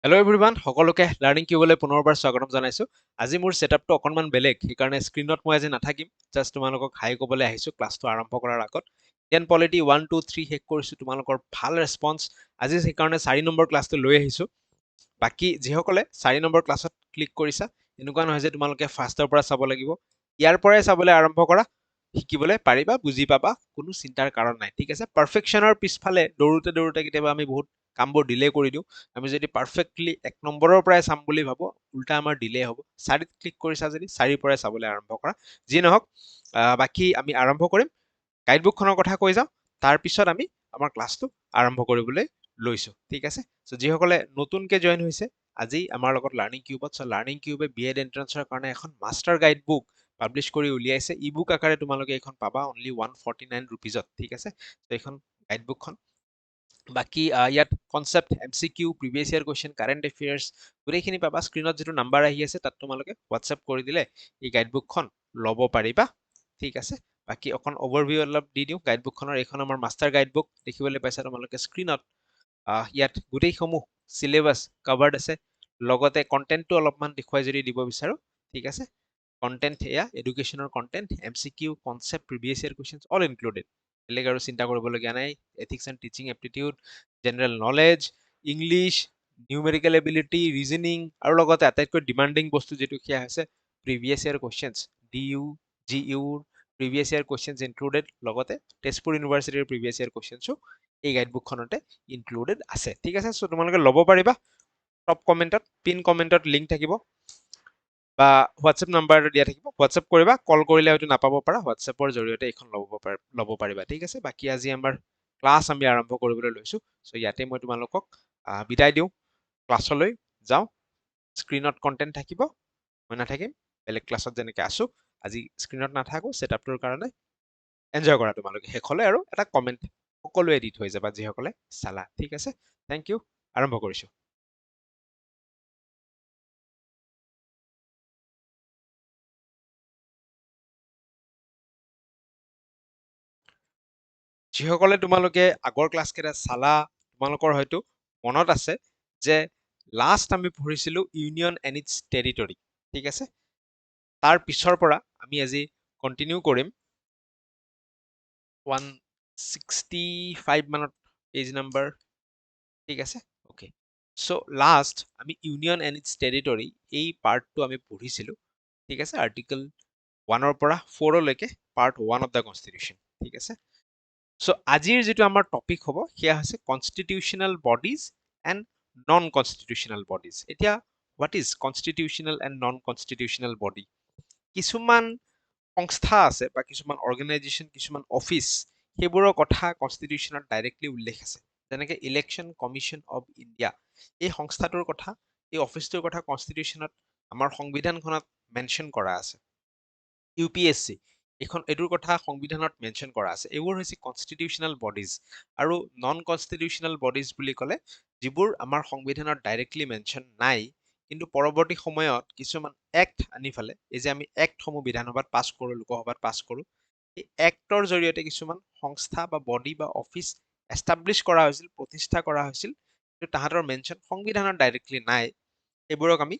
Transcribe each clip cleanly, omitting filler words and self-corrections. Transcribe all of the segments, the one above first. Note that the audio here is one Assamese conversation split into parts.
হেল্ল' এভৰিৱান সকলোকে লাৰ্ণিং কিউবলৈ পুনৰবাৰ স্বাগতম জনাইছো। আজি মোৰ ছেটআপটো অকণমান বেলেগ, সেইকাৰণে স্ক্ৰীণত মই আজি নাথাকিম। জাষ্ট তোমালোকক হাই ক'বলৈ আহিছো ক্লাছটো আৰম্ভ কৰাৰ আগত। টেন পলিটি 1, 2, 3 শেষ কৰিছো, তোমালোকৰ ভাল ৰেছপন্স। আজি সেইকাৰণে 4 নম্বৰ ক্লাছটো লৈ আহিছো। বাকী যিসকলে 4 নম্বৰ ক্লাছত ক্লিক কৰিছা, এনেকুৱা নহয় যে তোমালোকে ফাৰ্ষ্টৰ পৰা চাব লাগিব। ইয়াৰ পৰাই চাবলৈ আৰম্ভ কৰা, শিকিবলৈ পাৰিবা, বুজি পাবা, কোনো চিন্তাৰ কাৰণ নাই। ঠিক আছে, পাৰফেকশ্যনৰ পিছফালে দৌৰোতে দৌৰোতে কেতিয়াবা আমি বহুত কামবোৰ ডিলে কৰি দিওঁ। আমি যদি পাৰফেক্টলি 1 নম্বৰৰ পৰাই চাম বুলি ভাবো, উল্টা আমাৰ ডিলে হ'ব। 4ত ক্লিক কৰিছা যদি 4ৰ পৰাই চাবলৈ আৰম্ভ কৰা। যি নহওক, বাকী আমি আৰম্ভ কৰিম। গাইডবুকখনৰ কথা কৈ যাওঁ, তাৰপিছত আমি আমাৰ ক্লাছটো আৰম্ভ কৰিবলৈ লৈছো। ঠিক আছে, চ' যিসকলে নতুনকে জইন হৈছে আজি আমাৰ লগত লাৰ্ণিং কিউবত, চ' লাৰ্ণিং কিউবে বিএড এন্ট্ৰেন্সৰ কাৰণে এখন মাষ্টাৰ গাইডবুক পাব্লিছ কৰি উলিয়াইছে। ই বুক আকাৰে তোমালোকে এইখন পাবা অনলি 149 ৰুপিজত। ঠিক আছে, চ' এইখন গাইডবুকখন। বাকী ইয়াত concept, MCQ, previous year question, current affairs গোটেইখিনি পাবা। স্ক্ৰীণত যিটো নাম্বাৰ আহি আছে তাত তোমালোকে হোৱাটছএপ কৰি দিলে এই গাইডবুকখন ল'ব পাৰিবা। ঠিক আছে, বাকী অকণ অভাৰভিউ অলপ দি দিওঁ গাইডবুকখনৰ। এইখন আমাৰ মাষ্টাৰ গাইডবুক দেখিবলৈ পাইছা তোমালোকে স্ক্ৰীণত। ইয়াত গোটেইসমূহ চিলেবাছ কভাৰ্ড আছে, লগতে কণ্টেণ্টটো অলপমান দেখুৱাই যদি দিব বিচাৰো। ঠিক আছে, কণ্টেণ্ট এয়া এডুকেশ্যনৰ content, MCQ, concept, previous year question all included. বেলেগ আৰু চিন্তা কৰিবলগীয়া নাই। Ethics and teaching aptitude, general knowledge, English, numerical ability, reasoning, আৰু লগতে আটাইতকৈ ডিমাণ্ডিং বস্তু যিটো সেয়া হৈছে previous year questions. DU, GU previous year questions included, লগতে তেজপুৰ ইউনিভাৰ্চিটিৰ প্ৰিভিয়াছ ইয়াৰ কুৱেশ্যনছো এই গাইডবুকখনতে ইনক্লুডেড আছে। ঠিক আছে, চ' তোমালোকে ল'ব পাৰিবা। টপ কমেণ্টত, পিন কমেণ্টত লিংক থাকিব বা হোৱাটছএপ নাম্বাৰ দিয়া থাকিব। হোৱাটছএপ কৰিবা, কল কৰিলে হয়তো নাপাব পাৰা, হোৱাটছএপৰ জৰিয়তে এইখন ল'ব পাৰিবা। ঠিক আছে, বাকী আজি আমাৰ ক্লাছ আমি আৰম্ভ কৰিবলৈ লৈছো। চ' ইয়াতে মই তোমালোকক বিদায় দিওঁ, ক্লাছলৈ যাওঁ। স্ক্ৰীণত কণ্টেণ্ট থাকিব, মই নাথাকিম, বেলেগ ক্লাছত যেনেকৈ আছো আজি স্ক্ৰীণত নাথাকো। ছেটআপটোৰ কাৰণে এনজয় কৰা তোমালোকে শেষলৈ, আৰু এটা কমেণ্ট সকলোৱে দি থৈ যাবা যিসকলে চালা। ঠিক আছে, থেংক ইউ, আৰম্ভ কৰিছো। যিসকলে তোমালোকে আগৰ ক্লাছ কেইটা চালা, তোমালোকৰ হয়তো মনত আছে যে লাষ্ট আমি পঢ়িছিলো ইউনিয়ন এণ্ড ইটছ টেৰিটৰী। ঠিক আছে, তাৰ পিছৰ পৰা আমি আজি কণ্টিনিউ কৰিম 165 মানত পেজ নাম্বাৰ। ঠিক আছে, অ'কে। চ' লাষ্ট আমি ইউনিয়ন এণ্ড ইটছ টেৰিটৰী এই পাৰ্টটো আমি পঢ়িছিলো। ঠিক আছে, আৰ্টিকল 1ৰ পৰা 4লৈকে পাৰ্ট 1 অফ দ্য কনষ্টিটিউশ্যন। ঠিক আছে, চ' আজিৰ যিটো আমাৰ টপিক হ'ব সেয়া হৈছে constitutional bodies and non constitutional bodies. এতিয়া what is constitutional and non constitutional body? কিছুমান সংস্থা আছে বা কিছুমান অৰ্গেনাইজেশ্যন, কিছুমান অফিচ, সেইবোৰৰ কথা কনষ্টিটিউশ্যনত ডাইৰেক্টলি উল্লেখ আছে। যেনেকে ইলেকশ্যন কমিশ্যন অফ ইণ্ডিয়া, এই সংস্থাটোৰ কথা, এই অফিচটোৰ কথা কনষ্টিটিউশ্যনত আমাৰ সংবিধানখনত মেনশ্যন কৰা আছে। UPSC, এইটোৰ কথা সংবিধানত মেনশ্যন কৰা আছে। এইবোৰ হৈছে কনষ্টিটিউশ্যনেল বডিজ। আৰু নন কনষ্টিটিউশ্যনেল বডিজ বুলি ক'লে যিবোৰ আমাৰ সংবিধানত ডাইৰেক্টলি মেনশ্যন নাই, কিন্তু পৰৱৰ্তী সময়ত কিছুমান এক্ট আনি ফালে, এই যে আমি এক্টসমূহ বিধানসভাত পাছ কৰোঁ, লোকসভাত পাছ কৰোঁ, এই এক্টৰ জৰিয়তে কিছুমান সংস্থা বা বডি বা অফিচ এষ্টাব্লিছ কৰা হৈছিল, প্ৰতিষ্ঠা কৰা হৈছিল, কিন্তু তাহাঁতৰ মেনশ্যন সংবিধানত ডাইৰেক্টলি নাই। এইবোৰক আমি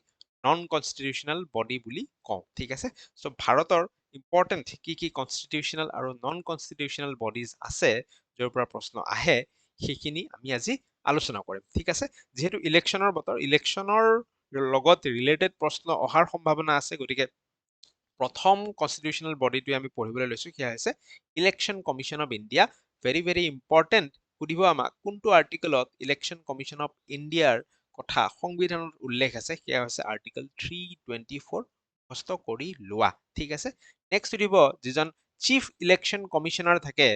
নন কনষ্টিটিউশ্যনেল বডি বুলি কওঁ। ঠিক আছে, চ' ভাৰতৰ ইম্পৰ্টেণ্ট কি কি কনষ্টিটিউশ্যনেল আৰু নন কনষ্টিটিউশ্যনেল বডিজ আছে য'ৰ পৰা প্ৰশ্ন আহে, সেইখিনি আমি আজি আলোচনা কৰিম। ঠিক আছে, যিহেতু ইলেকশ্যনৰ বতৰ, ইলেকশ্যনৰ লগত ৰিলেটেড প্ৰশ্ন অহাৰ সম্ভাৱনা আছে, গতিকে প্ৰথম কনষ্টিটিউশ্যনেল বডিটোৱে আমি পঢ়িবলৈ লৈছো সেয়া হৈছে election commission of India. Very very important, সুধিব আমাক কোনটো আৰ্টিকলত ইলেকশ্যন কমিশ্যন অফ ইণ্ডিয়াৰ কথা সংবিধানত উল্লেখ আছে, সেয়া হৈছে আৰ্টিকল 324, মুখস্থ কৰি লোৱা। ঠিক আছে, নেক্সট সুধিব যিজন চিফ ইলেকশ্যন কমিশ্যনাৰ থাকে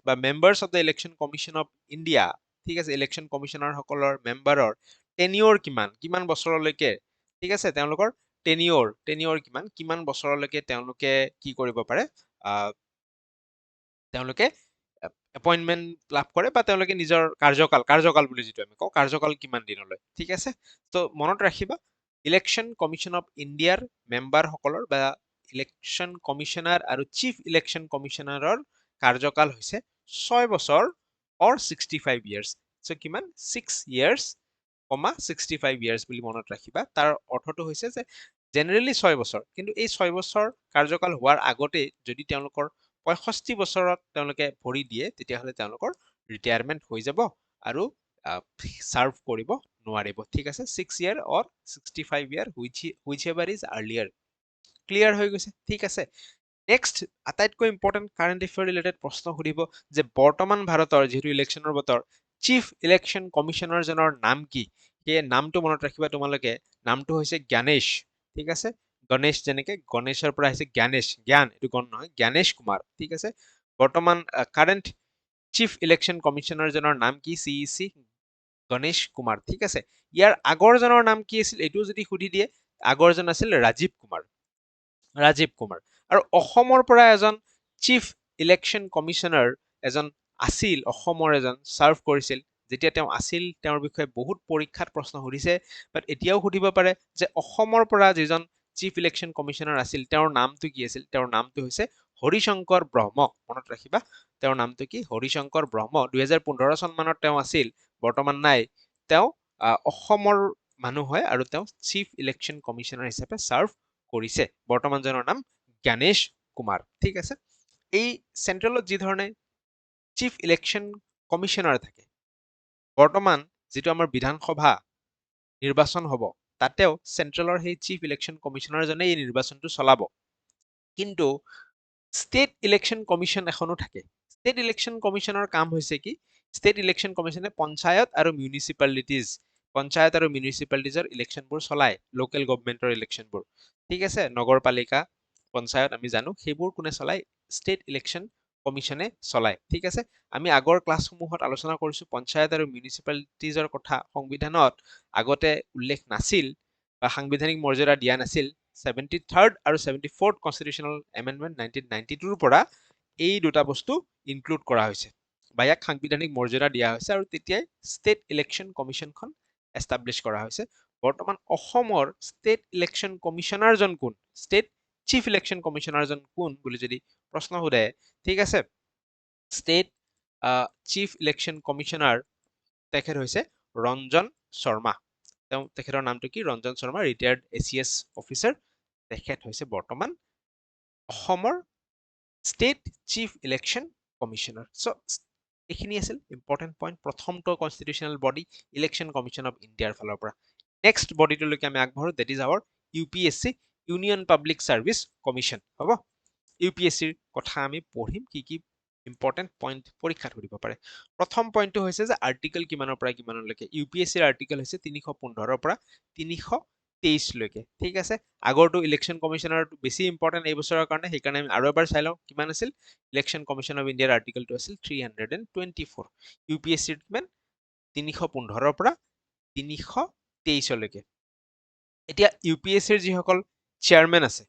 বা members of the election commission of India. ঠিক আছে, ইলেকশ্যন কমিশ্যনাৰ সকলৰ মেম্বাৰৰ টেনিয়ৰ কিমান বছৰলৈকে, ঠিক আছে, তেওঁলোকৰ টেনিয়ৰ কিমান বছৰলৈকে তেওঁলোকে কি কৰিব পাৰে, তেওঁলোকে এপইণ্টমেণ্ট লাভ কৰে বা তেওঁলোকে নিজৰ কাৰ্যকাল বুলি যিটো আমি কওঁ, কাৰ্যকাল কিমান দিনলৈ। ঠিক আছে, ত' মনত ৰাখিবা ইলেকশ্যন কমিশ্যন অফ ইণ্ডিয়াৰ মেম্বাৰসকলৰ বা ইলেকশ্যন কমিশ্যনাৰ আৰু চিফ ইলেকশ্যন কমিশ্যনাৰৰ কাৰ্যকাল হৈছে 6 বছৰ অৰ 65 years। চ' কিমান 6 years 65 ইয়াৰ্ছ বুলি মনত ৰাখিবা তাৰ অৰ্থটো হৈছে যে জেনেৰেলি 6 বছৰ কিন্তু এই 6 বছৰ কাৰ্যকাল হোৱাৰ আগতে যদি তেওঁলোকৰ 65 বছৰত তেওঁলোকে ভৰি দিয়ে তেতিয়াহ'লে তেওঁলোকৰ ৰিটায়াৰমেণ্ট হৈ যাব আৰু সাৰ্ভ কৰিব নোৱাৰিব ঠিক আছে 6 ইয়াৰ অৰ 65 ইয়াৰ whichever is earlier ক্লিয়াৰ হৈ গৈছে ঠিক আছে নেক্সট আটাইতকৈ ইম্পৰ্টেণ্ট কাৰেণ্ট এফেয়াৰ ৰিলেটেড প্ৰশ্ন সুধিব যে বৰ্তমান ভাৰতৰ যিহেতু ইলেকশ্যনৰ বতৰ চিফ ইলেকশ্যন কমিশ্যনাৰজনৰ নাম কি সেই নামটো মনত ৰাখিবা তোমালোকে নামটো হৈছে জ্ঞানেশ ঠিক আছে গণেশ যেনেকে গণেশৰ পৰা আহিছে জ্ঞানেশ জ্ঞান এইটো গণ নহয় জ্ঞানেশ কুমাৰ ঠিক আছে বৰ্তমান কাৰেণ্ট চিফ ইলেকশ্যন কমিশ্যনাৰজনৰ নাম কি চিইচি গণেশ কুমাৰ ঠিক আছে ইয়াৰ আগৰজনৰ নাম কি আছিল এইটো যদি সুধি দিয়ে আগৰজন আছিল ৰাজীৱ কুমাৰ আৰু অসমৰ পৰা এজন চিফ ইলেকশ্যন কমিশ্যনাৰ এজন আছিল অসমৰ এজন সাৰ্ভ কৰিছিল যেতিয়া তেওঁ আছিল তেওঁৰ বিষয়ে বহুত পৰীক্ষাত প্ৰশ্ন সুধিছে বাট এতিয়াও সুধিব পাৰে যে অসমৰ পৰা যিজন চিফ ইলেকশ্যন কমিশ্যনাৰ আছিল তেওঁৰ নামটো কি আছিল তেওঁৰ নামটো হৈছে হৰিশংকৰ ব্ৰহ্ম মনত ৰাখিবা তেওঁৰ নামটো কি হৰিশংকৰ ব্ৰহ্ম 2015 চন মানত তেওঁ আছিল বৰ্তমান নাই তেওঁ অসমৰ মানুহ হয় আৰু তেওঁ চিফ ইলেকশ্যন কমিশ্যনাৰ হিচাপে সাৰ্ভ কৰিছে বৰ্তমানজনৰ নাম জ্ঞানেশ কুমাৰ ঠিক আছে এই চেন্ট্ৰেলত যি ধৰণে চিফ ইলেকশ্যন কমিশ্যনাৰ থাকে বৰ্তমান যিটো আমাৰ বিধানসভা নিৰ্বাচন হ'ব তাতেও চেন্ট্ৰেলৰ সেই চিফ ইলেকশ্যন কমিশ্যনাৰজনে এই নিৰ্বাচনটো চলাব কিন্তু ষ্টেট ইলেকশ্যন কমিশ্যন এখনো থাকে ষ্টেট ইলেকশ্যন কমিশ্যনৰ কাম হৈছে কি ষ্টেট ইলেকশ্যন কমিশ্যনে পঞ্চায়ত আৰু মিউনিচিপালিটিজৰ ইলেকশ্যনবোৰ চলায় লোকেল গভৰ্ণমেণ্টৰ ইলেকশ্যনবোৰ ঠিক আছে নগৰপালিকা পঞ্চায়ত আমি জানো সেইবোৰ কোনে চলায় ষ্টেট ইলেকশ্যন কমিশ্যনে চলায় ঠিক আছে আমি আগৰ ক্লাছসমূহত আলোচনা কৰিছো পঞ্চায়ত আৰু মিউনিচিপালিটিজৰ কথা সংবিধানত আগতে উল্লেখ নাছিল বা সাংবিধানিক মৰ্যাদা দিয়া নাছিল 73rd আৰু 74th কনষ্টিটিউচনেল এমেণ্ডমেণ্ট 1992ৰ পৰা এই দুটা বস্তু ইনক্লুড কৰা হৈছে বা ইয়াক সাংবিধানিক মৰ্যাদা দিয়া হৈছে আৰু তেতিয়াই ষ্টেট ইলেকশ্যন কমিশ্যনখন এষ্টাব্লিছ কৰা হৈছে বৰ্তমান অসমৰ ষ্টেট ইলেকশ্যন কমিশ্যনাৰজন কোন ষ্টেট চিফ ইলেকশ্যন কমিশ্যনাৰজন কোন বুলি যদি প্ৰশ্ন সোধে ঠিক আছে ষ্টেট চিফ ইলেকশ্যন কমিশ্যনাৰ তেখেত হৈছে ৰঞ্জন শৰ্মা তেখেতৰ নামটো কি Ranjan Sharma retired ACS officer তেখেত হৈছে বৰ্তমান অসমৰ state chief election commissioner so' এইখিনি আছিল ইম্পৰ্টেণ্ট পইণ্ট প্ৰথমটো constitutional body election commission of ইণ্ডিয়াৰ ফালৰ পৰা নেক্সট বডিটোলৈকে আমি আগবাঢ়ো that is our UPSC union public service commission হ'ব UPSCৰ কথা আমি পঢ়িম কি কি ইম্পৰ্টেণ্ট পইণ্ট পৰীক্ষাত সুধিব পাৰে প্ৰথম পইণ্টটো হৈছে যে আৰ্টিকেল কিমানৰ পৰা কিমানলৈকে UPSCৰ আৰ্টিকেল হৈছে 315 পৰা 323 লৈকে ঠিক আছে আগৰটো ইলেকশ্যন কমিশ্যনাৰটো বেছি ইম্পৰ্টেণ্ট এই বছৰৰ কাৰণে সেইকাৰণে আমি আৰু এবাৰ চাই লওঁ কিমান আছিল ইলেকশ্যন কমিশ্যন অফ ইণ্ডিয়াৰ আৰ্টিকেলটো আছিল 324 UPSCৰ কিমান 315 পৰা 323 লৈকে এতিয়া UPSCৰ যিসকল চেয়াৰমেন আছে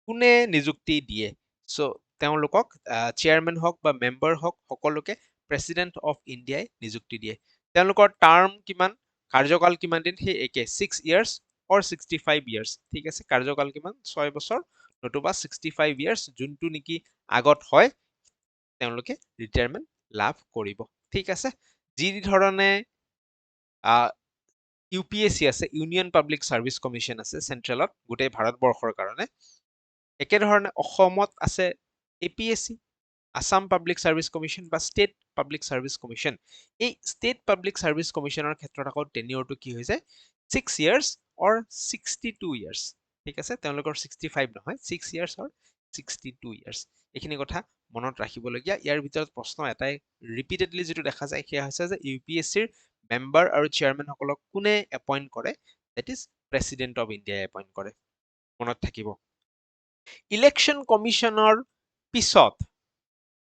কোনে নিযুক্তি দিয়ে চ' তেওঁলোকক চেয়াৰমেন হওক বা মেম্বাৰ হওক সকলোকে প্ৰেচিডেণ্ট অফ ইণ্ডিয়াই নিযুক্তি দিয়ে তেওঁলোকৰ টাৰ্ম কিমান কাৰ্যকাল কিমান দিন সেই একে 6 ইয়াৰ্ছ অৰ 65 ইয়াৰ্ছ ঠিক আছে কাৰ্যকাল কিমান 6 বছৰ নতুবা 65 ইয়াৰ্ছ যোনটো নেকি আগত হয় তেওঁলোকে ৰিটায়াৰমেণ্ট লাভ কৰিব ঠিক আছে যি ধৰণে UPSC আছে ইউনিয়ন পাব্লিক ছাৰ্ভিচ কমিশ্যন আছে চেন্ট্ৰেলত গোটেই ভাৰতবৰ্ষৰ কাৰণে একেধৰণে অসমত আছে APSC Assam public service commission বা ষ্টেট পাব্লিক ছাৰ্ভিচ কমিশ্যন এই ষ্টেট পাব্লিক ছাৰ্ভিচ কমিশ্যনৰ ক্ষেত্ৰত আকৌ টেনিয়ৰটো কি হৈ যায় 6 ইয়াৰ্ছ অৰ 62 ইয়াৰ্ছ ঠিক আছে তেওঁলোকৰ 65 নহয় 6 ইয়াৰ্ছ অৰ 62 ইয়াৰ্ছ এইখিনি কথা মনত ৰাখিবলগীয়া ইয়াৰ ভিতৰত প্ৰশ্ন এটাই ৰিপিটেডলি যেটো দেখা যায় সেয়া হৈছে যে UPSCৰ মেম্বাৰ আৰু চেয়াৰমেন সকলক কোনে এপইণ্ট কৰে দ্যাট ইজ প্ৰেচিডেণ্ট অফ ইণ্ডিয়াই এপইণ্ট কৰে মনত থাকিব ইলেকশ্যন কমিশ্যনৰ পিছত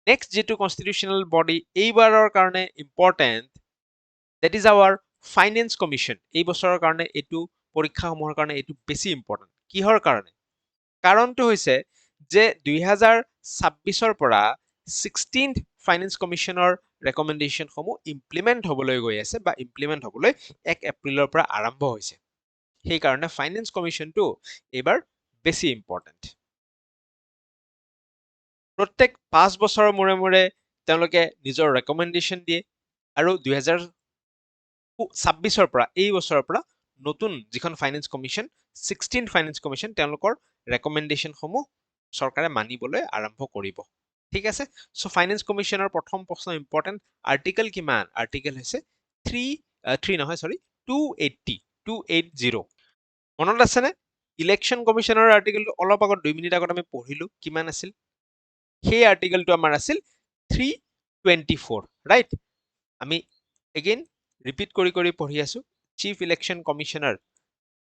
নেক্সট যেটো কনষ্টিটিউচনেল বডি এইবাৰৰ কাৰণে important that is our finance commission এই বছৰৰ কাৰণে এইটো পৰীক্ষাসমূহৰ কাৰণে এইটো বেছি ইম্পৰ্টেণ্ট কিহৰ কাৰণে কাৰণটো হৈছে যে 2026ৰ পৰা 16th ফাইনেন্স কমিশ্যনৰ ৰেকমেণ্ডেশ্যনসমূহ ইমপ্লিমেণ্ট হ'বলৈ গৈ আছে বা ইমপ্লিমেণ্ট হ'বলৈ 1 এপ্ৰিলৰ পৰা আৰম্ভ হৈছে সেইকাৰণে ফাইনেন্স কমিশ্যনটো এইবাৰ বেছি ইম্পৰ্টেণ্ট প্ৰত্যেক 5 বছৰৰ মূৰে মূৰে তেওঁলোকে নিজৰ ৰেকমেণ্ডেশ্যন দিয়ে আৰু 26ৰ পৰা এই বছৰৰ পৰা নতুন যিখন finance commission 16th finance commission তেওঁলোকৰ ৰেকমেণ্ডেশ্যনসমূহ চৰকাৰে মানিবলৈ আৰম্ভ কৰিব ঠিক আছে সো ফাইনেন্স কমিশ্যনৰ প্ৰথম প্ৰশ্ন ইম্পৰ্টেণ্ট আৰ্টিকেল কিমান আৰ্টিকেল হৈছে 3 নহয় সৰি 280 মনত আছেনে ইলেকশ্যন কমিশ্যনৰ আৰ্টিকেলটো অলপ আগত 2 মিনিট আগত আমি পঢ়িলো কিমান আছিল সেই আৰ্টিকেলটো আমাৰ আছিল 324 ৰাইট আমি এগেইন ৰিপিট কৰি কৰি পঢ়ি আছো চিফ ইলেকশ্যন কমিশ্যনাৰ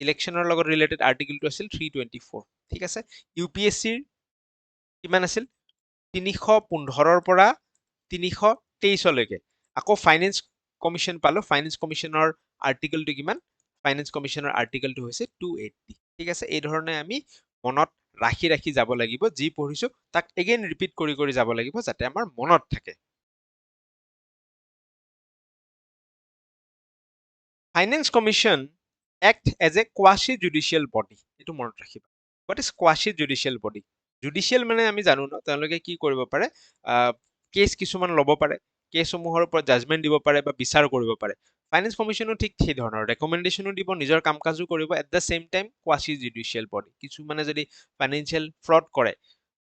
ইলেকশ্যনৰ লগত ৰিলেটেড আৰ্টিকেলটো আছিল 324 ঠিক আছে ইউপিএছচিৰ কিমান আছিল 315ৰ পৰা 323 লৈকে আকৌ ফাইনেন্স কমিশ্যন পালো ফাইনেন্স কমিশ্যনৰ আৰ্টিকেলটো কিমান ফাইনেন্স কমিশ্যনৰ আৰ্টিকেলটো হৈছে 280 ঠিক আছে এই ধৰণে আমি মনত ৰাখি ৰাখি যাব লাগিব যি পঢ়িছো তাক এগেইন ৰিপিট কৰি কৰি যাব লাগিব যাতে আমাৰ মনত থাকে finance commission act as a quasi judicial body এটো মনত ৰাখিবা what is quasi judicial body judicial মানে আমি জানো ন তেওঁলোকে কি কৰিব পাৰে কেছ কিছুমান ল'ব পাৰে কেছসমূহৰ ওপৰত জাজমেন্ট দিব পাৰে বা বিচাৰ কৰিব পাৰে ফাইনেন্স কমিশ্যনো ঠিক সেই ধৰণৰ ৰেকমেণ্ডেশ্যনো দিব নিজৰ কাম কাজো কৰিব at the same time quasi judicial body কিছু মানে যদি ফাইনেন্সিয়েল ফ্ৰড কৰে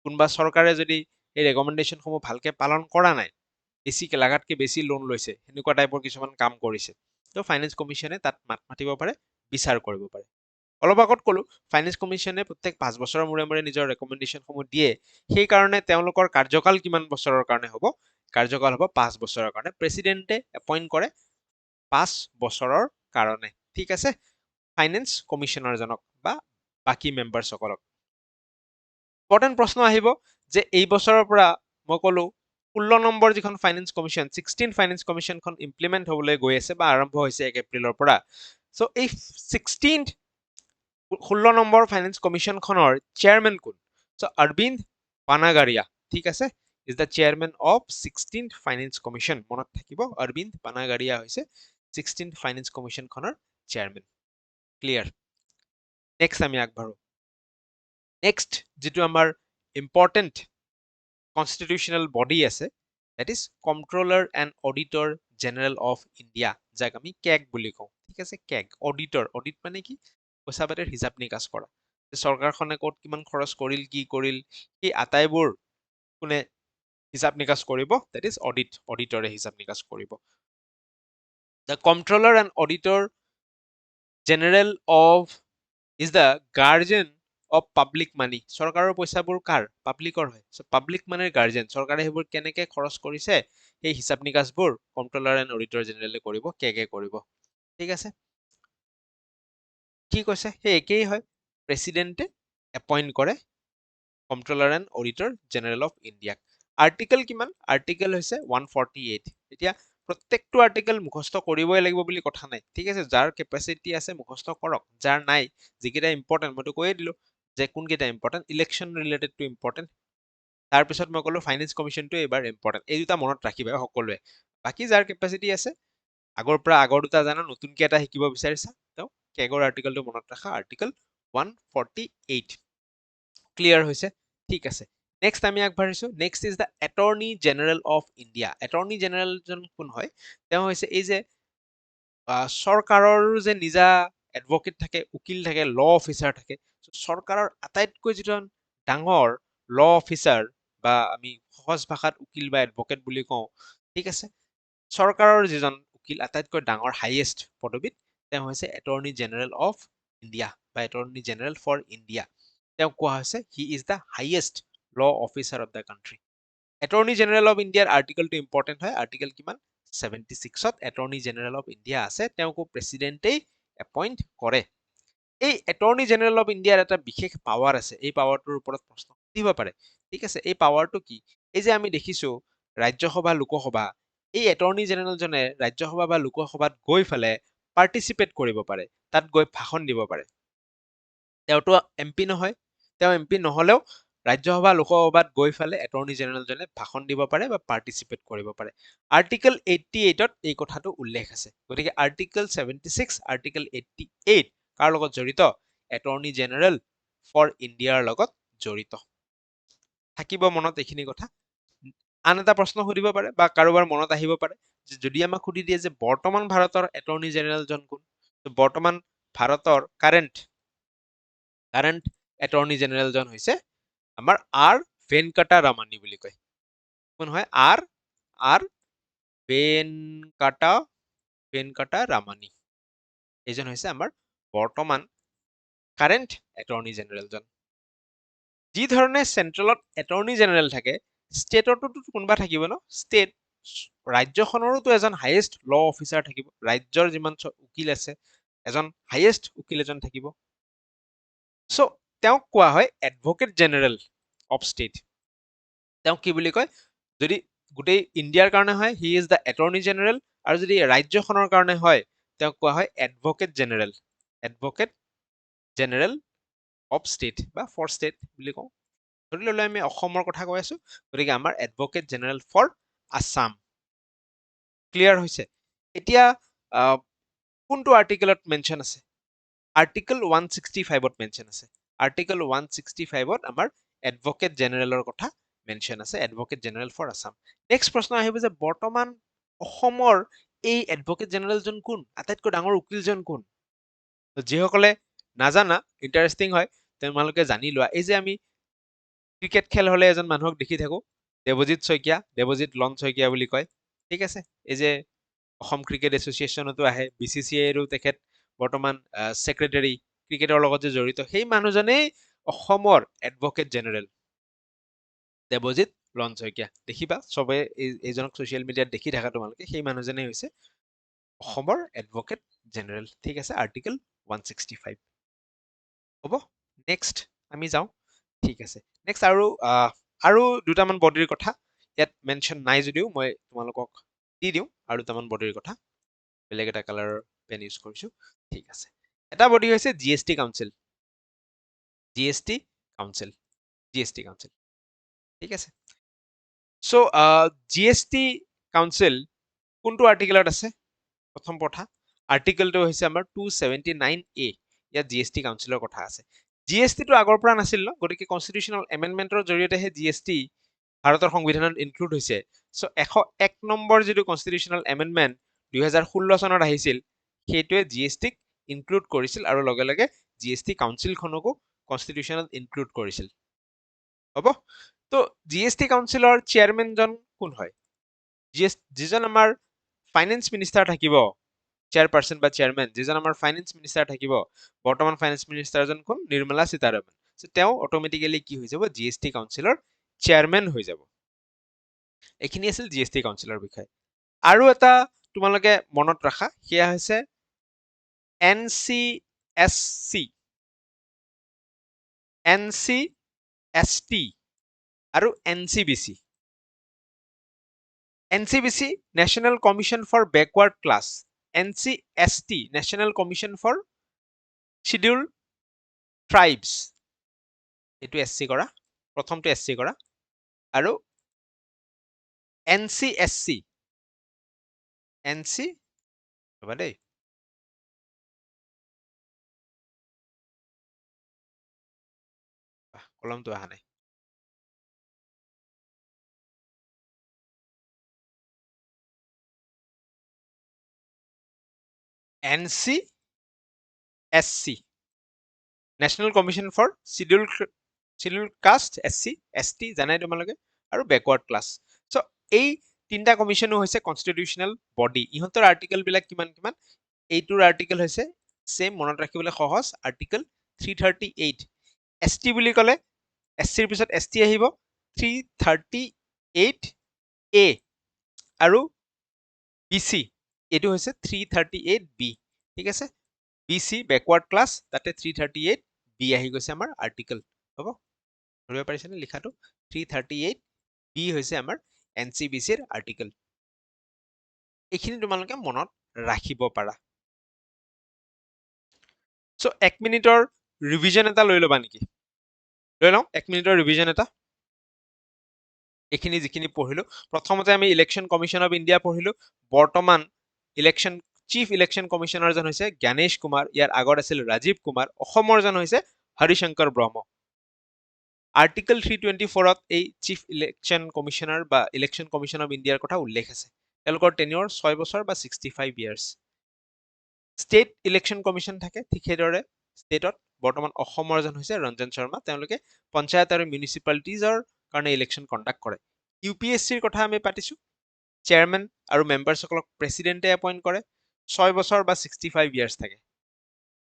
কোনবা চৰকাৰে যদি এই ৰেকমেণ্ডেশ্যনসমূহ ভালকে পালন কৰা নাই বেছি লাগাতকে বেছি লোন লৈছে এনেকুৱা টাইপৰ কিছুমান কাম কৰিছে তো ফাইনেন্স কমিশ্যনে তাত মাত মাতিব পাৰে বিচাৰ কৰিব পাৰে অলপ আগত কলো ফাইনেন্স কমিশ্যনে প্ৰত্যেক 5 বছৰৰ মূৰে মূৰে নিজৰ ৰেকমেণ্ডেশ্যনসমূহ দিয়ে সেই কাৰণে তেওঁলোকৰ কাৰ্যকাল কিমান বছৰৰ কাৰণে হ'ব কাৰ্যকাল হ'ব 5 বছৰৰ কাৰণে প্ৰেসিডেন্টে এপইন্ট কৰে 5 বছৰৰ কাৰণে ঠিক আছে ফাইনেন্স কমিশ্যনাৰ জনক বা বাকি মেম্বাৰছ সকলক ইম্পৰ্টেন্ট প্ৰশ্ন আহিব যে এই বছৰৰ পৰা মই কলো 16 নম্বৰ যিখন ফাইনেন্স কমিশ্যন 16 ফাইনেন্স কমিশ্যনখন ইমপ্লিমেন্ট হ'বলৈ গৈ আছে বা আৰম্ভ হৈছে 1 এপ্ৰিলৰ পৰা সো এই 16 নম্বৰ ফাইনেন্স কমিশ্যনখনৰ চেয়াৰম্যান কোন সো অৰবিন্দ পানাগাৰিয়া ঠিক আছে is the chairman of 16th finance commission মনত থাকিব অৰবিন্দ পানাগাৰিয়া হৈছে 16th ফাইনেন্স কমিশ্যনখনৰ চেয়াৰম্যান ক্লিয়াৰ নেক্সট আমি আগবাঢ়ো নেক্সট যেটো আমাৰ ইম্পৰ্টেন্ট কনস্টিটিউশনাল বডি আছে that is controller and auditor general of India যাক আমি কেগ বুলি কওঁ ঠিক আছে কেগ অডিটৰ অডিট মানে কি পইচা পাতিৰ হিচাপ নিকাচ কৰা চৰকাৰখনে ক'ত কিমান খৰচ কৰিল কি কৰিল এই আটাইবোৰ কোনে হিচাপ নিকাচ কৰিব দ্যাট ইজ অডিটৰে হিচাপ নিকাচ কৰিব the controller and auditor general of is the guardian of public money চৰকাৰৰ পইচাবোৰ কাৰ পাব্লিকৰ হয় সো পাব্লিক মানিৰ গাৰ্জেন চৰকাৰে সেইবোৰ কেনেকে খৰচ কৰিছে এই হিচাপ নিকাচবোৰ কন্ট্ৰোলাৰ এণ্ড অডিটৰ জেনাৰেলে কৰিব কেগে কৰিব ঠিক আছে কি কৈছে সেই একেই হয় প্ৰেসিডেন্টে এপইন্ট কৰে controller and auditor general of India article কিমান আৰ্টিকেল হৈছে 148 এতিয়া প্ৰত্যেকটো আৰ্টিকেল মুখস্থ কৰিবই লাগিব বুলি কথা নাই ঠিক আছে যাৰ কেপাসিটি আছে মুখস্থ কৰক যাৰ নাই যিকেইটা ইম্পৰ্টেন্ট মইতো কৈয়ে দিলো যে কোনকেইটা important election related to important তাৰ পিছত মই ক'লো ফাইনেন্স কমিশ্যনটো এবাৰ ইম্পৰ্টেন্ট এই দুটা মনত ৰাখিবা সকলোৱে বাকি যাৰ কেপাসিটি আছে আগৰ পৰা আগৰ দুটা জানা নতুনকে এটা শিকিব বিচাৰিছা তো কেগৰ আৰ্টিকেলটো মনত ৰাখা আৰ্টিকেল 148 ক্লিয়াৰ হৈছে ঠিক আছে নেক্সট আমি আগবাঢ়িছো next is the attorney general of India attorney general জন কোন হয় তেওঁ হৈছে এই যে চৰকাৰৰ যে নিজা এডভোকেট থাকে উকিল থাকে ল অফিচাৰ থাকে চৰকাৰৰ আটাইতকৈ যিজন ডাঙৰ ল অফিচাৰ বা আমি সহজ ভাষাত উকিল বা এডভোকেট বুলি কওঁ ঠিক আছে চৰকাৰৰ যিজন উকিল আটাইতকৈ ডাঙৰ হাইয়েষ্ট পদবীত তেওঁ হৈছে এটৰ্নি জেনাৰেল অফ ইণ্ডিয়া বা এটৰ্নি জেনাৰেল ফৰ ইণ্ডিয়া তেওঁ কোৱা হৈছে হি ইজ দ্য হাইয়েষ্ট ল officer of the country attorney general of ইণ্ডিয়াৰ আৰ্টিকেলটো ইম্পৰ্টেণ্ট হয় আৰ্টিকেল কিমান 76ত এটৰ্নি জেনাৰেল অফ ইণ্ডিয়া আছে তেওঁকো প্ৰেসিডেন্টেই এপইন্ট কৰে এই এটৰ্নি জেনাৰেল অফ ইণ্ডিয়াৰ এটা বিশেষ পাৱাৰ আছে এই পাৱাৰটোৰ ওপৰত প্ৰশ্ন সুধিব পাৰে ঠিক আছে এই পাৱাৰটো কি এই যে আমি দেখিছো ৰাজ্যসভা লোকসভা এই এটৰ্নি জেনাৰেল জনে ৰাজ্যসভা বা লোকসভাত গৈ ফেলে পাৰ্টিচিপেট কৰিব পাৰে তাত গৈ ভাষণ দিব পাৰে তেওঁটো এমপি নহয় তেওঁ এমপি নহলেও ৰাজ্যসভা লোকসভাত গৈ ফেলে এটৰ্নি জেনাৰেল জনে ভাষণ দিব পাৰে বা পাৰ্টিচিপেট কৰিব পাৰে আৰ্টিকেল 88ত এই কথাটো উল্লেখ আছে গতিকে আৰ্টিকেল 76 আৰ্টিকেল 88 কাৰ লগত জড়িত এটৰ্নি জেনাৰেল ফৰ ইণ্ডিয়াৰ লগত জড়িত থাকিব মনত এইখিনি কথা আন এটা প্ৰশ্ন সুধিব পাৰে বা কাৰোবাৰ মনত আহিব পাৰে যদি আমাক সুধি দিয়ে যে বৰ্তমান ভাৰতৰ এটৰ্নি জেনেৰেলজন কোন, তো বৰ্তমান ভাৰতৰ কাৰেণ্ট এটৰ্নি জেনেৰেলজন হৈছে আমাৰ আৰ ভেনকাটা ৰামানী বুলি কয়। কোন হয়? আৰ ভেনকাটা ৰামানী। এইজন হৈছে আমাৰ বৰ্তমান কাৰেণ্ট এটৰ্নি জেনেৰেলজন। যি ধৰণে চেন্ট্ৰেলত এটৰ্নি জেনেৰেল থাকে, ষ্টেটতো কোনোবা থাকিব ন? ষ্টেট ৰাজ্যখনৰোতো এজন হাইয়েষ্ট ল অফিচাৰ থাকিব। ৰাজ্যৰ যিমান উকিল আছে এজন হাইয়েষ্ট উকিল এজন থাকিব। চ' তেওঁক কোৱা হয় এডভকেট জেনেৰেল অফ ষ্টেট। তেওঁক কি বুলি কয়? যদি গোটেই ইণ্ডিয়াৰ কাৰণে হয় he is the attorney general, আৰু যদি ৰাজ্যখনৰ কাৰণে হয় তেওঁক কোৱা হয় এডভকেট জেনেৰেল অফ ষ্টেট বা ফৰ ষ্টেট বুলি কওঁ। ধৰি ললে আমি অসমৰ কথা কৈ আছো, গতিকে আমাৰ advocate general for Assam. Clear হৈছে? এতিয়া কোনটো আৰ্টিকেলত মেনশ্যন আছে? আৰ্টিকেল 165ত মেনশ্যন আছে। আৰ্টিকেল 165ত আমাৰ এডভকেট জেনেৰেলৰ কথা মেনশ্যন আছে, advocate general for Assam. Next প্ৰশ্ন আহিব যে বৰ্তমান অসমৰ এই এডভকেট জেনেৰেলজন কোন? আটাইতকৈ ডাঙৰ উকিলজন কোন? যিসকলে নাজানা, ইণ্টাৰেষ্টিং হয়, তোমালোকে জানি লোৱা। এই যে আমি ক্ৰিকেট খেল হলে এজন মানুহক দেখি থাকো, দেৱজিৎ শইকীয়া, দেৱজিৎ লন শইকীয়া বুলি কয়। ঠিক আছে? এই যে অসম ক্ৰিকেট এছ'চিয়েশ্যনতো আহে, BCCIৰো তেখেত বৰ্তমান ছেক্ৰেটাৰী, ক্ৰিকেটৰ লগত যে জড়িত, সেই মানুহজনেই অসমৰ এডভকেট জেনেৰেল দেৱজিৎ লন শইকীয়া। দেখিবা চবে এইজনক ছচিয়েল মিডিয়াত দেখি থাকা তোমালোকে, সেই মানুহজনেই হৈছে অসমৰ এডভকেট জেনেৰেল। ঠিক আছে? আৰ্টিকেল 165 হ'ব। নেক্সট আমি যাওঁ। ঠিক আছে, নেক্সট আৰু দুটামান বডিৰ কথা ইয়াত মেনশ্যন নাই যদিও মই তোমালোকক দি দিওঁ আৰু দুটামান বডিৰ কথা। বেলেগ এটা কালাৰৰ পেন ইউজ কৰিছো। ঠিক আছে, এটা বডি হৈছে GST কাউন্সিল। ঠিক আছে? চ' GST কাউন্সিল কোনটো আৰ্টিকেলত আছে? প্ৰথম কথা, আৰ্টিকেলটো হৈছে আমাৰ 279A। ইয়াত GST কাউন্সিলৰ কথা আছে। GSTটো আগৰ পৰা নাছিল ন, গতিকে কনষ্টিটিউচনেল এমেণ্ডমেণ্টৰ জৰিয়তেহে GST ভাৰতৰ সংবিধানত ইনক্লুড হৈছে। চ' 101 নম্বৰ যিটো কনষ্টিটিউচনেল এমেণ্ডমেণ্ট 2016 চনত আহিছিল, সেইটোৱে GSTক ইনক্লুড কৰিছিল আৰু লগে লগে GST কাউন্সিলখনকো কনষ্টিটিউচনত ইনক্লুড কৰিছিল। হ'ব? তো GST কাউন্সিলৰ চেয়াৰমেনজন কোন হয়? যিজন আমাৰ ফাইনেন্স মিনিষ্টাৰ থাকিব, চেয়াৰপাৰ্চন বা চেয়াৰমেন, যিজন আমাৰ ফাইনেন্স মিনিষ্টাৰ থাকিব, বৰ্তমান ফাইনেন্স মিনিষ্টাৰজন কোন? নিৰ্মলা সীতাৰমন। তেওঁ অট'মেটিকেলি কি হৈ যাব? GST কাউন্সিলৰ চেয়াৰমেন হৈ যাব। এইখিনি আছিল GST কাউন্সিলৰ বিষয়ে। আৰু এটা তোমালোকে মনত ৰাখা, সেয়া হৈছে NCST আৰু NCBC। NCBC national commission for backward class, NCST national commission for scheduled tribes. এইটো SC কৰা, প্ৰথমটো SC কৰা। আৰু NCSC ৰবা দেই, কলমটো অহা নাই। NCSC national commission for scheduled caste, SC, ST জানাই তোমালোকে, আৰু বেকৱাৰ্ড ক্লাছ। চ' এই তিনিটা কমিশ্যনো হৈছে কনষ্টিটিউচনেল বডি। ইহঁতৰ আৰ্টিকেল বিলাক কিমান কিমান? এইটোৰ আৰ্টিকেল হৈছে চেম, মনত ৰাখিবলৈ সহজ, আৰ্টিকেল 338। ST বুলি ক'লে SCৰ পিছত ST আহিব, 338A। আৰু BC এইটো হৈছে 338B। ঠিক আছে? BC বেকৱাৰ্ড ক্লাছ, তাতে 338B আহি গৈছে আমাৰ আৰ্টিকেল। হ'ব? ধৰিব পাৰিছেনে লিখাটো? 338B হৈছে আমাৰ NCBCৰ আৰ্টিকেল। এইখিনি তোমালোকে মনত ৰাখিব পাৰা। চ' 1 মিনিটৰ ৰিভিজন এটা লৈ ল'বা নেকি? লৈ লওঁ 1 মিনিটৰ ৰিভিজন এটা। এইখিনি যিখিনি পঢ়িলো, প্ৰথমতে আমি ইলেকশ্যন কমিশ্যন অফ ইণ্ডিয়া পঢ়িলো। বৰ্তমান চিফ ইলেকশ্যন কমিশ্যনাৰজন হৈছে জ্ঞানেশ কুমাৰ, ইয়াৰ আগত আছিল ৰাজীৱ কুমাৰ। অসমৰজন হৈছে হৰিশংকৰ ব্ৰহ্ম। আৰ্টিকেল 324ত এই চিফ ইলেকশ্যন কমিশ্যনাৰ বা ইলেকশ্যন কমিশ্যন অফ ইণ্ডিয়াৰ কথা উল্লেখ আছে। তেওঁলোকৰ টেনিয়ৰ 6 বছৰ বা 65 ইয়াৰ্ছ। ষ্টেট ইলেকশ্যন কমিশ্যন থাকে, ঠিক সেইদৰে ষ্টেটত বৰ্তমান অসমৰ যেন হৈছে ৰঞ্জন শৰ্মা, তেওঁলোকে পঞ্চায়ত আৰু মিউনিচিপালিটিজৰ কাৰণে ইলেকশ্যন কণ্ডাক্ট কৰে। UPSCৰ কথা আমি পাতিছোঁ, চেয়াৰমেন আৰু মেম্বাৰ্ছসকলক প্ৰেচিডেণ্টে এপইণ্ট কৰে, 6 বছৰ বা 65 ইয়াৰ্ছ থাকে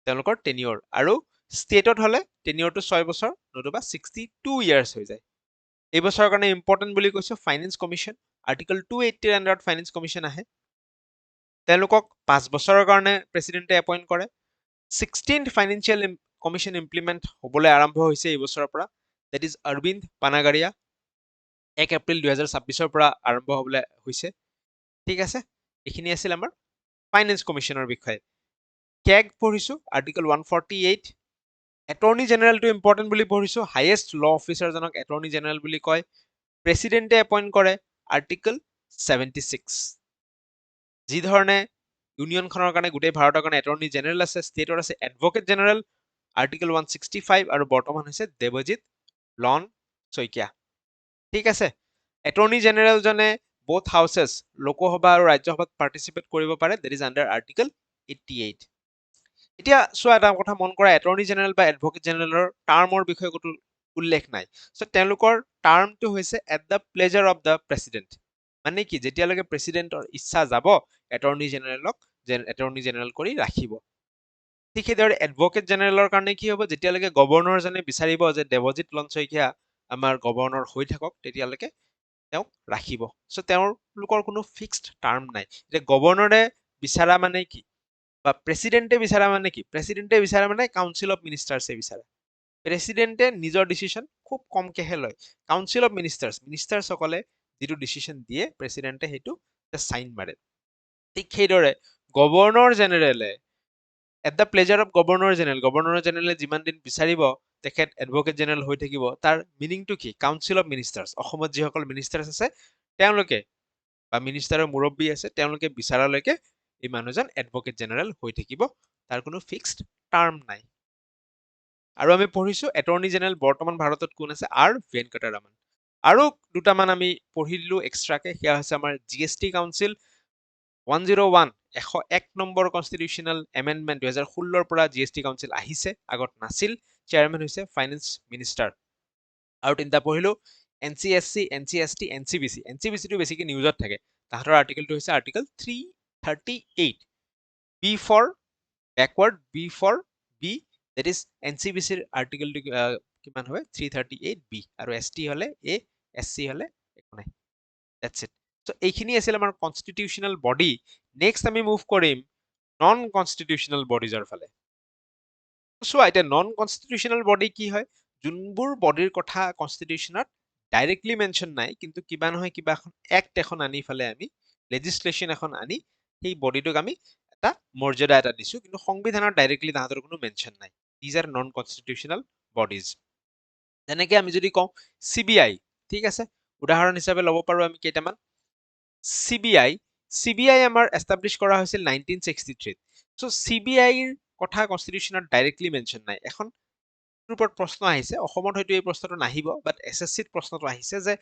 তেওঁলোকৰ টেনিয়ৰ, আৰু ষ্টেটত হ'লে টেনিয়ৰটো 6 বছৰ নতুবা 62 ইয়াৰ্ছ হৈ যায়। এই বছৰৰ কাৰণে ইম্পৰ্টেণ্ট বুলি কৈছোঁ ফাইনেন্স কমিশ্যন, আৰ্টিকল 280ৰ আণ্ডাৰত ফাইনেন্স কমিশ্যন আহে, তেওঁলোকক 5 বছৰৰ কাৰণে প্ৰেচিডেণ্টে এপইণ্ট কৰে। 16th ফাইনেন্সিয়েল কমিশ্যন ইমপ্লিমেণ্ট হ'বলৈ আৰম্ভ হৈছে এই বছৰৰ পৰা, ডেট ইজ অৰবিন্দ পানাগাৰিয়া, 1 এপ্ৰিল 2026ৰ পৰা আৰম্ভ হ'বলৈ হৈছে। ঠিক আছে, এইখিনি আছিল আমাৰ ফাইনেন্স কমিশ্যনৰ বিষয়ে। কেগ পঢ়িছোঁ, আৰ্টিকল 148, এটৰ্নি জেনেৰেলটো ইম্পৰ্টেণ্ট বুলি পঢ়িছোঁ, হাইয়েষ্ট ল অফিচাৰজনক এটৰ্নি জেনেৰেল বুলি কয়, প্ৰেচিডেণ্টে এপইণ্ট কৰে, আৰ্টিকল 76। যি ধৰণে ইউনিয়নখনৰ কাৰণে গোটেই ভাৰতৰ কাৰণে এটৰ্নি জেনেৰেল আছে, ষ্টেটৰ আছে এডভকেট জেনেৰেল, আৰ্টিকল 165, আৰু বৰ্তমান হৈছে দেৱজিৎ লন শইকীয়া। ঠিক আছে, এটৰ্নি জেনেৰেলজনে both houses লোকসভা আৰু ৰাজ্যসভাত পাৰ্টিচিপেট কৰিব পাৰে, দেট ইজ আণ্ডাৰ আৰ্টিকল 88। এতিয়া চোৱা, এটা কথা মন কৰা, এটৰ্নি জেনেৰেল বা এডভকেট জেনেৰেলৰ টাৰ্মৰ বিষয়ে কোনো উল্লেখ নাই। চ' তেওঁলোকৰ টাৰ্মটো হৈছে at the pleasure of the president, মানে কি যেতিয়ালৈকে প্ৰেচিডেণ্টৰ ইচ্ছা যাব এটৰ্নি জেনেৰেলক এটৰ্নি জেনেৰেল কৰি ৰাখিব। ঠিক সেইদৰে এডভকেট জেনেৰেলৰ কাৰণে কি হ'ব, যেতিয়ালৈকে গভৰ্ণৰজনে বিচাৰিব যে দেৱজিৎ লন শইকীয়া আমাৰ গভৰ্ণৰ হৈ থাকক, তেতিয়ালৈকে তেওঁক ৰাখিব। চ' তেওঁলোকৰ কোনো ফিক্সড টাৰ্ম নাই। এতিয়া গভৰ্ণৰে বিচাৰা মানে কি, বা প্ৰেচিডেণ্টে বিচাৰা মানে কি, প্ৰেচিডেণ্টে বিচাৰা মানে কাউন্সিল অফ মিনিষ্টাৰ্ছে বিচাৰে। প্ৰেচিডেণ্টে নিজৰ ডিচিশ্যন খুব কমকেহে লয়, কাউন্সিল অফ মিনিষ্টাৰ্ছসকলে যিটো ডিচিশ্যন দিয়ে প্ৰেচিডেণ্টে সেইটো চাইন মাৰে। ঠিক সেইদৰে গভৰ্ণৰ জেনেৰেলে at the pleasure of governor জেনেৰেলে যিমান দিন বিচাৰিব তেখেত এডভকেট জেনেৰেল হৈ থাকিব, তাৰ মিনিংটো কি, কাউন্সিল অফ মিনিষ্টাৰ্ছ, অসমত যিসকল মিনিষ্টাৰ্ছ আছে তেওঁলোকে বা মিনিষ্টাৰৰ মুৰব্বী আছে তেওঁলোকে বিচাৰালৈকে এই মানুহজন এডভকেট জেনেৰেল হৈ থাকিব, তাৰ কোনো ফিক্সড টাৰ্ম নাই। আৰু আমি পঢ়িছোঁ এটৰ্নি জেনেৰেল বৰ্তমান ভাৰতত কোন আছে, আৰ ভেংকটৰামন। আৰু দুটামান আমি পঢ়ি দিলোঁ এক্সট্ৰাকে, সেয়া হৈছে আমাৰ GST council 101, 101 number constitutional amendment 2016ৰ পৰা GST কাউন্সিল আহিছে, আগত নাছিল, চেয়াৰমেন হৈছে ফাইনেন্স মিনিষ্টাৰ। আৰু তিনিটা পঢ়িলোঁ NCSC, NCST, NCBC টো বেছিকৈ নিউজত থাকে, তাহাঁতৰ আৰ্টিকেলটো হৈছে article 338, B for backward, B for B, that is NCBCৰ আৰ্টিকেলটো কিমান হয় 338B, আৰু ST হ'লে A, SC হ'লে একো নাই, দ্যাটছ ইট। চ' এইখিনি আছিল আমাৰ কনষ্টিটিউচনেল বডি। নেক্সট আমি মুভ কৰিম নন কনষ্টিটিউচনেল বডিজৰ ফালে। চোৱা, এতিয়া নন কনষ্টিটিউচনেল বডি কি হয়, যোনবোৰ বডিৰ কথা কনষ্টিটিউচনত ডাইৰেক্টলি মেনশ্যন নাই, কিন্তু কিবা নহয় কিবা এখন এক্ট এখন আনি ফালে আমি লেজিছলেশ্যন এখন আনি সেই বডিটোক আমি এটা মৰ্যাদা এটা দিছো, কিন্তু সংবিধানত ডাইৰেক্টলি তাহাঁতৰ কোনো মেনশ্যন নাই। These are non constitutional bodies. যেনেকে আমি যদি কওঁ CBI, ঠিক আছে, উদাহৰণ হিচাপে ল'ব পাৰো আমি কেইটামান। CBI আমাৰ এষ্টাব্লিছ কৰা হৈছিল 1963। চ' CBIৰ কথা কনষ্টিটিউচনত ডাইৰেক্টলি মেনশ্যন নাই। এখন ওপৰত প্ৰশ্ন আহিছে, অসমত হয়তো এই প্ৰশ্নটো নাহিব, বাট SSCত প্ৰশ্নটো আহিছে যে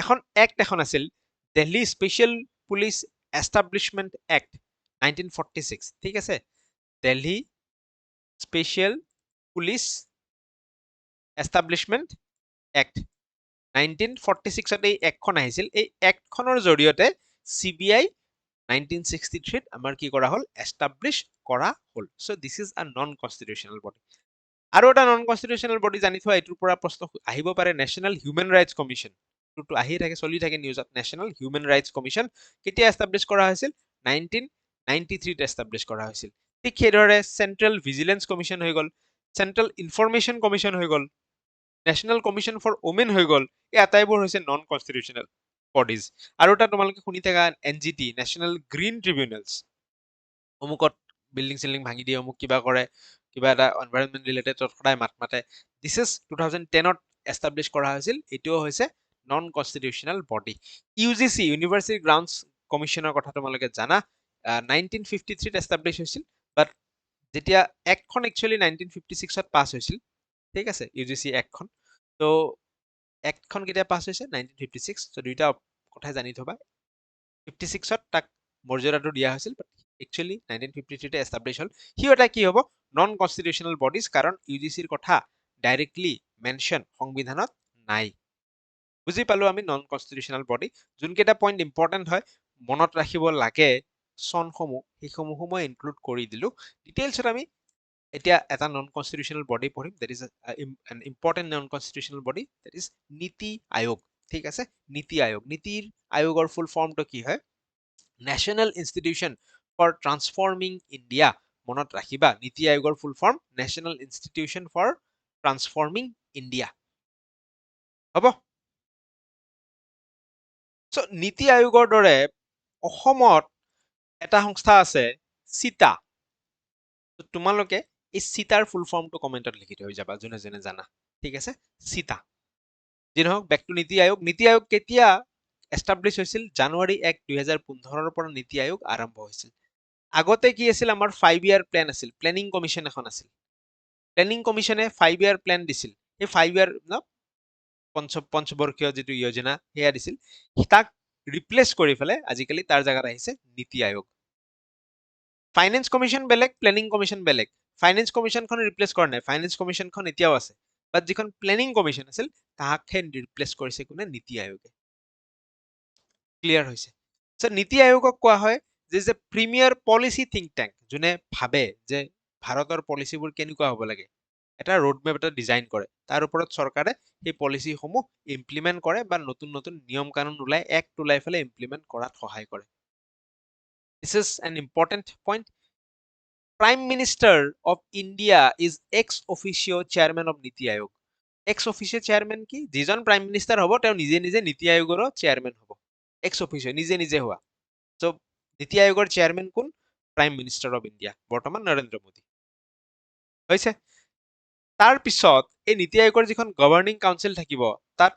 এখন এক্ট এখন আছিল, Delhi special police establishment act 1946, ঠিক আছে, Delhi special police establishment act 1946ত এই এক্টখন আহিছিল। এই এক্টখনৰ জৰিয়তে CBI 1963ত আমাৰ কি কৰা হ'ল, এষ্টাব্লিছ কৰা হ'ল। So' this is a non constitutional body. আৰু এটা নন কনষ্টিটিউচনেল বডি জানি থোৱা, এইটোৰ পৰা প্ৰশ্ন আহিব পাৰে, নেশ্যনেল হিউমেন ৰাইটছ কমিশ্যন, এইটো আহি থাকে, চলি থাকে নিউজত। নেশ্যনেল হিউমেন ৰাইটছ কমিশ্যন কেতিয়া এষ্টাব্লিছ কৰা হৈছিল, 1993ত এষ্টাব্লিছ কৰা হৈছিল। ঠিক সেইদৰে চেন্ট্ৰেল ভিজিলেন্স কমিশ্যন হৈ গ'ল, চেন্ট্ৰেল ইনফৰমেশ্যন কমিশ্যন হৈ গ'ল, নেশ্যনেল কমিশ্যন ফৰ ওমেন হৈ গ'ল, এই আটাইবোৰ হৈছে নন কনষ্টিটিউচনেল বডিজ। আৰু এটা তোমালোকে শুনি থাকা NGT, নেশ্যনেল গ্ৰীণ ট্ৰিবিউনেলছ, অমুকত বিল্ডিং চিল্ডিং ভাঙি দিয়ে, অমুক কিবা কৰে, কিবা এটা এনভাইৰনমেণ্ট ৰিলেটেড সদায় মাত মাতে। দিছ ইজ 2010ত এষ্টাব্লিছ কৰা হৈছিল, এইটোও হৈছে non constitutional body. UGC, university grants কমিশ্যনৰ কথা তোমালোকে জানা, 1953ত এষ্টাব্লিছ হৈছিল, বাট যেতিয়া এক্টখন একচুৱেলি 1956ত পাছ হৈছিল, ঠিক আছে, UGC এক্টখন। ত' এক্টখন কেতিয়া পাছ হৈছে, 1956। চ' দুইটা কথাই জানি থবা। 56ত তাক মৰ্যাদাটো দিয়া হৈছিল, বাট একচুৱেলি 1953তে এষ্টাব্লিছ হ'ল। সিও এটা কি হ'ব, নন কনষ্টিটিউচনেল বডিজ, কাৰণ ইউজিচিৰ কথা ডাইৰেক্টলি মেনশ্যন সংবিধানত নাই। বুজি পালো আমি নন কনষ্টিটিউচনেল বডি। যোনকেইটা পইণ্ট ইম্পৰ্টেণ্ট হয়, মনত ৰাখিব লাগে চনসমূহ, সেইসমূহো মই ইনক্লুড কৰি দিলো। ডিটেইলছত আমি এতিয়া এটা নন কনষ্টিটিউচনেল বডি পঢ়িম, that is an important non constitutional body, that is নীতি আয়োগ। ঠিক আছে, নীতি আয়োগ। নীতি আয়োগৰ ফুল ফৰ্মটো কি হয়? National institution for transforming India. মনত ৰাখিবা, নীতি আয়োগৰ full form national institution for transforming India. হ'ব। চ' নীতি আয়োগৰ দৰে অসমত এটা সংস্থা আছে চিটা। তোমালোকে এই চিটাৰ ফুল ফৰ্মটো কমেণ্টত লিখি থৈ যাবা, যোনে যোনে জানা। ঠিক আছে, চিটা। যি নহওক, বেক টু নীতি আয়োগ। নীতি আয়োগ কেতিয়া এষ্টাব্লিছ হৈছিল? জানুৱাৰী 1, 2015ৰ পৰা নীতি আয়োগ আৰম্ভ হৈছিল। আগতে কি আছিল? আমাৰ 5 ইয়াৰ প্লেন আছিল, প্লেনিং কমিশ্যন এখন আছিল। প্লেনিং কমিশ্যনে 5 ইয়াৰ প্লেন দিছিল। সেই 5 ইয়াৰ পঞ্চবৰ্ষীয় যিটো যোজনা সেয়া দিছিল। তাক ৰিপ্লেচ কৰি পেলাই আজিকালি তাৰ জেগাত আহিছে নীতি আয়োগ। ফাইনেন্স কমিশ্যন বেলেগ, প্লেনিং কমিশ্যন বেলেগ। ফাইনেন্স কমিশ্যনখন ৰিপ্লেচ কৰা নাই, ফাইনেন্স কমিশ্যনখন এতিয়াও আছে, বাট যিখন প্লেনিং কমিশ্যন আছিল তাহাকহে ৰিপ্লেচ কৰিছে কোনে? নীতি আয়োগে। ক্লিয়াৰ হৈছে? চ' নীতি আয়োগক কোৱা হয় যে প্ৰিমিয়াৰ পলিচি থিংক টেংক, যোনে ভাবে যে ভাৰতৰ পলিচিবোৰ কেনেকুৱা হ'ব লাগে, এটা ৰোডমেপ এটা ডিজাইন কৰে, তাৰ ওপৰত চৰকাৰে সেই পলিচিসমূহ ইমপ্লিমেণ্ট কৰে বা নতুন নতুন নিয়ম কানুন ওলাই, এক্ট ওলাই পেলাই ইমপ্লিমেণ্ট কৰাত সহায় কৰে। This is an important point. Prime minister of India is ex officio chairman of Niti Aayog. X officio chairman কি? যিজন প্ৰাইম মিনিষ্টাৰ হ'ব তেওঁ নিজে নিজে নীতি আয়োগৰো চেয়াৰমেন হ'ব। এক্স অফিচিঅ, নিজে নিজে হোৱা। চ' নীতি আয়োগৰ চেয়াৰমেন কোন? প্ৰাইম মিনিষ্টাৰ অফ ইণ্ডিয়া, বৰ্তমান নৰেন্দ্ৰ মোদী। হৈছে? তাৰ পিছত এই নীতি আয়োগৰ যিখন গভৰ্ণিং কাউন্সিল থাকিব, তাত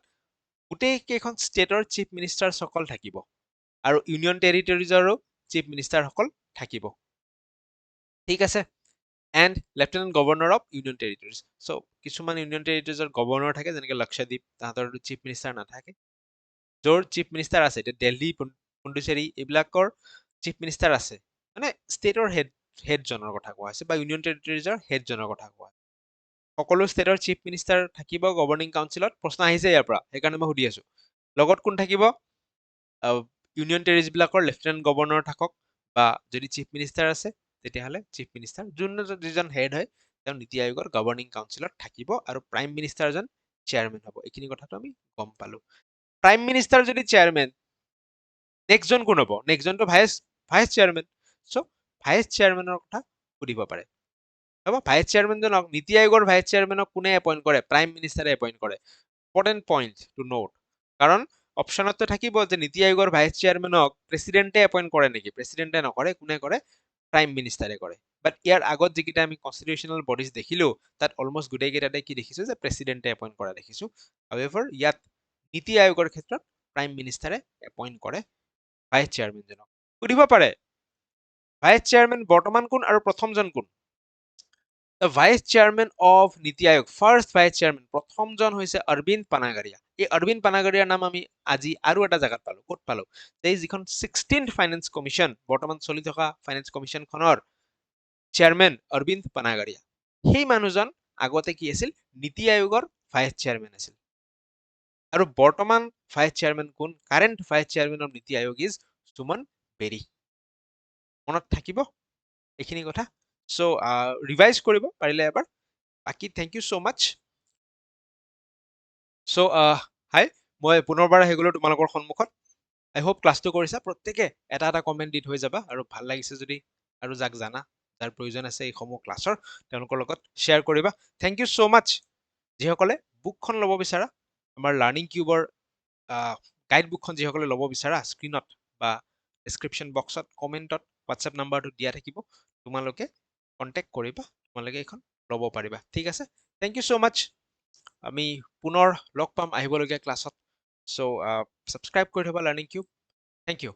গোটেই কেইখন ষ্টেটৰ চিফ মিনিষ্টাৰসকল থাকিব, আৰু ইউনিয়ন টেৰিটৰিজৰো চিফ মিনিষ্টাৰসকল থাকিব। ঠিক আছে, and lieutenant governor of union territories. So' কিছুমান ইউনিয়ন টেৰিটৰিজৰ গভৰ্ণৰ থাকে, যেনেকে লক্ষাদ্বীপ, তাহাঁতৰ চিফ মিনিষ্টাৰ নাথাকে। য'ৰ চিফ মিনিষ্টাৰ আছে, এতিয়া দিল্লী, পুডুচেৰী, এইবিলাকৰ চিফ মিনিষ্টাৰ আছে, মানে ষ্টেটৰ হেডজনৰ কথা কোৱা হৈছে, বা ইউনিয়ন টেৰিটৰিজৰ হেডজনৰ কথা কোৱা। সকলো ষ্টেটৰ চিফ মিনিষ্টাৰ থাকিব গভৰ্ণিং কাউন্সিলত। প্ৰশ্ন আহিছে ইয়াৰ পৰা, সেইকাৰণে মই সুধি আছো। লগত কোন থাকিব? ইউনিয়ন টেৰিটৰিজবিলাকৰ লেফটেনেণ্ট গভৰ্ণৰ থাকক, বা যদি চিফ মিনিষ্টাৰ আছে তেতিয়াহ'লে চিফ মিনিষ্টাৰ, যিজন হেড হয় তেওঁ নীতি আয়োগৰ গভৰ্ণিং কাউন্সিলত থাকিব, আৰু প্ৰাইম মিনিষ্টাৰজন চেয়াৰমেন হ'ব। এইখিনি কথাটো আমি গম পালো। প্ৰাইম মিনিষ্টাৰ যদি চেয়াৰমেন, নেক্সটজন কোন হ'ব? নেক্সটজনটো ভাইচ চেয়াৰমেন। চ' ভাইচ চেয়াৰমেনৰ কথা সুধিব পাৰে। হ'ব, ভাইচ চেয়াৰমেনজনক, নীতি আয়োগৰ ভাইচ চেয়াৰমেনক কোনে এপইণ্ট কৰে? প্ৰাইম মিনিষ্টাৰে এপইণ্ট কৰে। ইম্পৰ্টেণ্ট পইণ্ট টু নোট, কাৰণ অপশ্যনতো থাকিব যে নীতি আয়োগৰ ভাইচ চেয়াৰমেনক প্ৰেচিডেণ্টে এপইণ্ট কৰে নেকি? প্ৰেচিডেণ্টে নকৰে, কোনে কৰে? প্ৰাইম মিনিষ্টাৰে কৰে। বাট ইয়াৰ আগত যিকেইটা আমি কনষ্টিটিউচনেল বডিজ দেখিলো, তাত অলমষ্ট গোটেইকেইটাতে কি দেখিছো? যে প্ৰেচিডেণ্টে এপইণ্ট কৰা দেখিছো। হাউএভাৰ ইয়াত নীতি আয়োগৰ ক্ষেত্ৰত প্ৰাইম মিনিষ্টাৰে এপইণ্ট কৰে ভাইচ চেয়াৰমেনজনক। সুধিব পাৰে ভাইচ চেয়াৰমেন বৰ্তমান কোন আৰু প্ৰথমজন কোন? The vice chairman of নীতি আয়োগ, ফাৰ্ষ্ট ভাইচ চেয়াৰমেন, প্ৰথমজন হৈছে অৰবিন্দ পানাগাৰিয়া। এই অৰবিন্দ পানাগাৰিয়াৰ নাম আমি আজি আৰু এটা জেগাত পালো। ক'ত পালো? এই যিখন 16th ফাইনেন্স কমিশ্যন, বৰ্তমান চলি থকা ফাইনেন্স কমিশ্যনখনৰ চেয়াৰমেন অৰবিন্দ পানাগাৰিয়া। সেই মানুহজন আগতে কি আছিল? নীতি আয়োগৰ ভাইচ চেয়াৰমেন আছিল। আৰু বৰ্তমান ভাইচ চেয়াৰমেন কোন? Current vice chairman of Niti আয়োগ ইজ সুমন বেৰী। মনত থাকিব এইখিনি কথা। চ' ৰিভাইজ কৰিব পাৰিলে এবাৰ। বাকী থেংক ইউ ছ' মাছ। চ' হাই, মই পুনৰবাৰ আহি গ'লো তোমালোকৰ সন্মুখত। আই হোপ ক্লাছটো কৰিছা। প্ৰত্যেকে এটা এটা কমেণ্ট দি থৈ যাবা, আৰু ভাল লাগিছে যদি আৰু যাক জানা যাৰ প্ৰয়োজন আছে এইসমূহ ক্লাছৰ, তেওঁলোকৰ লগত শ্বেয়াৰ কৰিবা। থেংক ইউ ছ' মাছ। যিসকলে বুকখন ল'ব বিচাৰা, আমাৰ লাৰ্ণিং কিউবৰ গাইড বুকখন যিসকলে ল'ব বিচাৰা, স্ক্ৰীণত বা ডেছক্ৰিপশ্যন বক্সত কমেণ্টত হোৱাটছএপ নাম্বাৰটো দিয়া থাকিব, তোমালোকে কণ্টেক্ট কৰিবা, তোমালোকে এইখন ল'ব পাৰিবা। ঠিক আছে, থেংক ইউ ছ' মাছ। আমি পুনৰ লগ পাম আহিবলগীয়া ক্লাছত। চ' ছাবস্ক্ৰাইব কৰি থবা লাৰ্ণিং কিউব। Thank U.